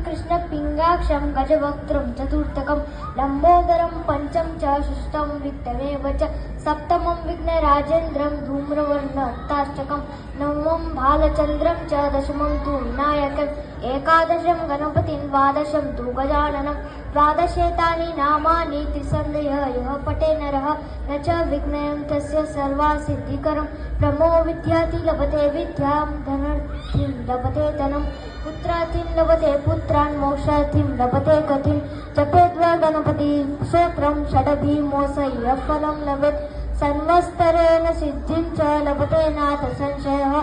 कृष्ण पिङ्गाक्षं गजवक्त्रं चतुर्थकं लम्बोदरं पंचम च षष्ठं वित्तमेव च सप्तमं विघ्नराजेन्द्रं धूम्रवर्णहस्ताष्टकं नवमं भालचन्द्रं च दशमं तु विनायकम् एकादशं गणपतिं द्वादशं तु गजाननं द्वादशेतानि नामानि त्रिसन्देहः यः पठे नरः न च विघ्नं तस्य सर्वसिद्धिकरं ब्रह्मो विद्याति लभते विद्यां धनार्थिं लभते धनं पुत्रार्थिं लभते पुत्रान् मोक्षार्थिं लभते गतिं जपेद्वा गणपति स्तोत्रं षडभिमोसय्य फलं लभेत् सर्वस्तरेण सिद्धिं च लभते नाथ संशयः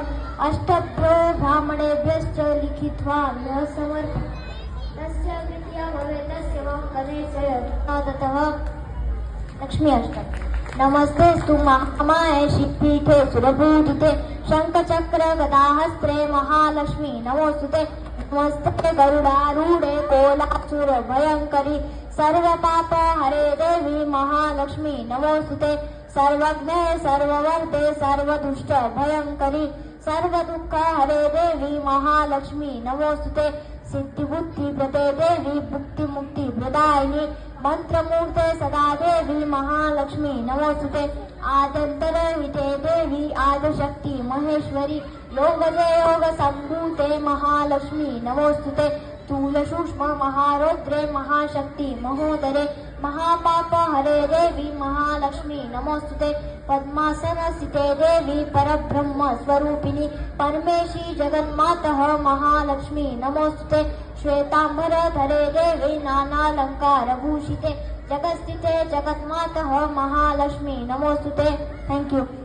अष्टभ्यो ब्राह्मणेभ्यश्च लिखित्वा यः समर्पयेत् तस्य विद्या भवेत् तस्य वं गणेशय ततः लक्ष्मी अष्टक नमस्तेस्तु महामाये शिवपीठे सुरपूजिते शङ्खचक्र गदाहस्ते महालक्ष्मी नमोस्तुते नमस्ते गरुडारूढे कोलासुर भयङ्करी सर्वपाप हरे देवी महालक्ष्मी नमोस्तुते सर्वज्ञे सर्ववर्धे सर्वदुष्ट भयङ्करी सर्वदुःख हरे देवी महालक्ष्मी नमोस्तुते सिद्धिबुद्धि प्रदे देवी भुक्ति मुक्ति प्रदायिनी मंत्रमूर्ते सदा देवी महालक्ष्मी नमोस्तुते आदन्तरहिते देवी आदिशक्ति महेश्वरी योगजे योग संभूते महालक्ष्मी नमोस्तुते स्थूल सूक्ष्म महारौद्रे महाशक्ति महोदरे महापाप हरे देवी महालक्ष्मी नमोस्तुते पद्मासन स्थिते देवी परब्रह्म स्वरूपिणी परमेशी जगन्मातः महालक्ष्मी नमोस्तुते श्वेतांबर धरे देवी नानालंकार भूषिते जगत्स्थिते जगन्मातः महालक्ष्मी नमोस्तुते थैंक यू।